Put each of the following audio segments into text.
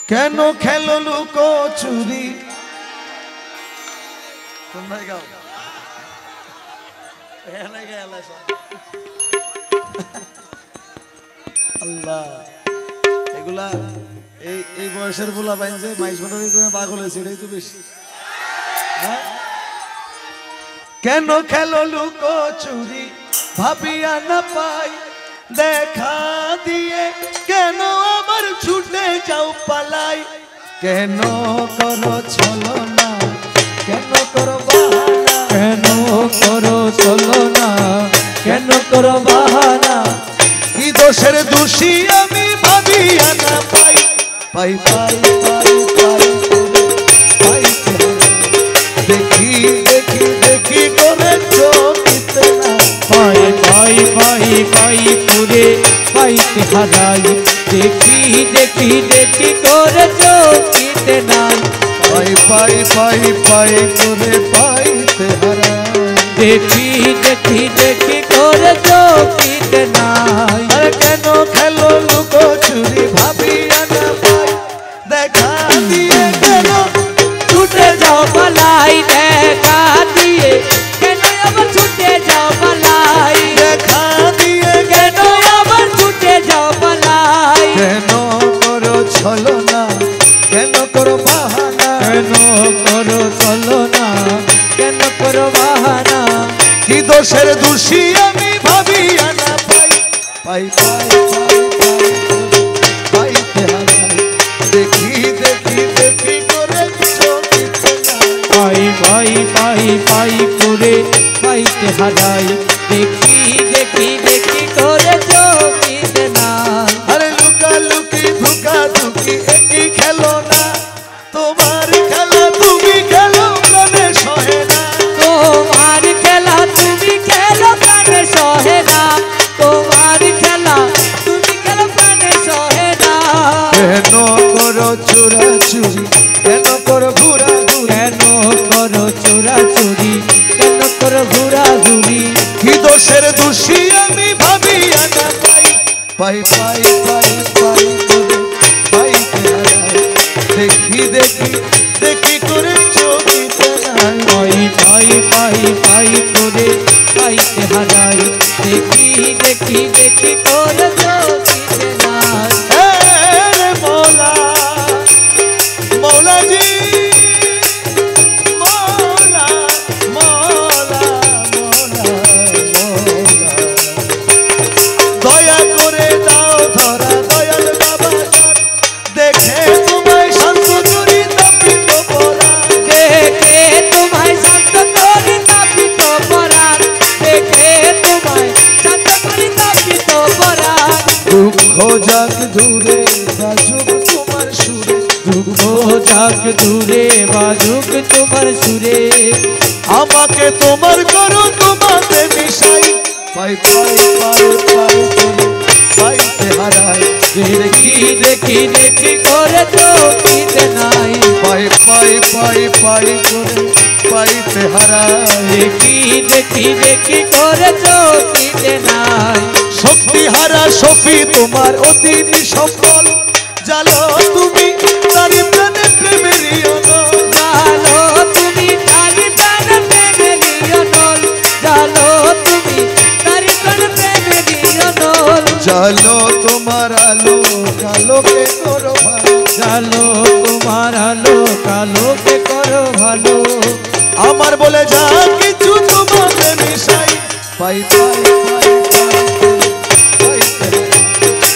কেন খেলো লুকো চুরি তোমরা গাও আল্লাহ এগুলা এই বয়সের পোলা বাইনছে মাইশ মোটরের প্রেমে পাগল হয়েছে এটাই তো বেশি। কেন খেলো লুকো চুরি ভাবিয়া না পাই দেখা দিয়ে কেন আবার ছুটে যাও পালাই কেন করো ছলনা কেন করো বাহানা কেন করো ছলনা কেন করো বাহানা কি দোষের দোষী আমি ভাবিয়া না পাই পাই পাই পাই পাই পাই দেখি দেখি দেখি করে চোখে না পাই পাই পাই পাই করে পাইতে হারাই দেখি দেখি দেখি করে চোখিতে নাই পাই পাই পাই পাই করে পাইতে হারাই দেখি দেখি দেখি করে চোখিতে নাই। আরে কেন খেলো লুকো চুরি ভাবিয়া না পাই দেখা দিয়ে কেন ছুটে যাও পালাই দেখা দিয়ে কেন আবার ছুটে যাও পালাই দেখা দিয়ে কেন আবার ছুটে যাও পালাই কেন করো ছলনা কেন করো বাহানা কেন করো ছলনা কেন করো বাহানা কি দোষের দোষী আমি ভাবিয়া না পাই পাই পাই পাই পাই পাইতে হারাই দেখি দেখি দেখি করে চোখিতে না পাই পাই পাই পাই করে পাইতে হারাই দেখি দেখি দেখি করে চোখিতে নাই। আরে লুকা লুকি ধুকা ধুকি একই খেলো না তোমার খেলা তুমি খেলো প্রাণে সহে না তোমার খেলা তুমি খেলো প্রাণে সহে না তোমার খেলা তুমি খেলো প্রাণে সহে না কেন করো চোরা চুরি কেন করো ঘুরা ঘুরি কেন করো চোরা চুরি কেন করো ঘুরা ঘুরি কি দোষের দোষী আমি ভাবিয়া না পাই পাই পাই পাই পাই করে পাইতে হারাই দেখি দেখি দেখি করে চোখিতে নাই পাই পাই পাই পাই করে পাইতে হারাই দেখি দেখি দেখি করে চোখিতে নাই। রে মৌলা মৌলা জি মৌলা মৌলা মৌলা মৌলা দয়া করে দাও ধরা দয়াল বাবা যান দেখে তোমায় শান্ত করি তাপিত পরা দেখে তোমায় শান্ত করি তাপিত পরাণ দেখে তোমায় শান্ত করি তাপিত পরাণ দুঃখ যাক দূরে বাজুক তোমার সুরে দুঃখ যাক দূরে বাজুক তোমার সুরে আমাকে তোমার করো তোমাতে মিশাই পাই পাই পাই পাই করে পাইতে হারাই দেখি দেখি দেখি করে চোখিতে নাই পাই পাই পাই পাই করে পাইতে হারাই দেখি দেখি দেখি করে চোখিতে নাই শক্তি হারা সফি তোমার অতি সম্বল জালো তুমি তারি প্রাণে প্রেমেরই অনল জালো তুমি তারি প্রাণ প্রেমেরই অনল জালো তুমি তারি প্রাণ প্রেমেরই অনল জালো তোমার আলো কালোকে করো ভালো জালো তোমার আলো কালোকে করো ভালো আমার বলে যা কিছু তোমাকে মিশাই পাই পাই পাই পাই পাইতে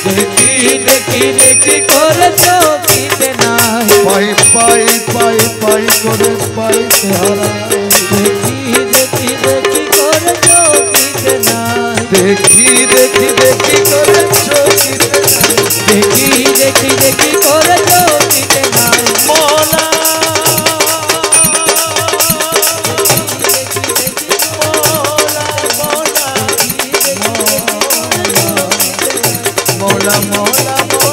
দেখি দেখি দেখি করে চোখিতে নাই পাই পাই পাই পাই করে পাইতে হারাই দেখি দেখি দেখি করে চোখিতে নাই দেখি দেখি দেখি করে চোখিতে নাই। দেখি দেখি দেখি করে চোখিতে নাই মৌলা মৌলা মৌলা মৌলা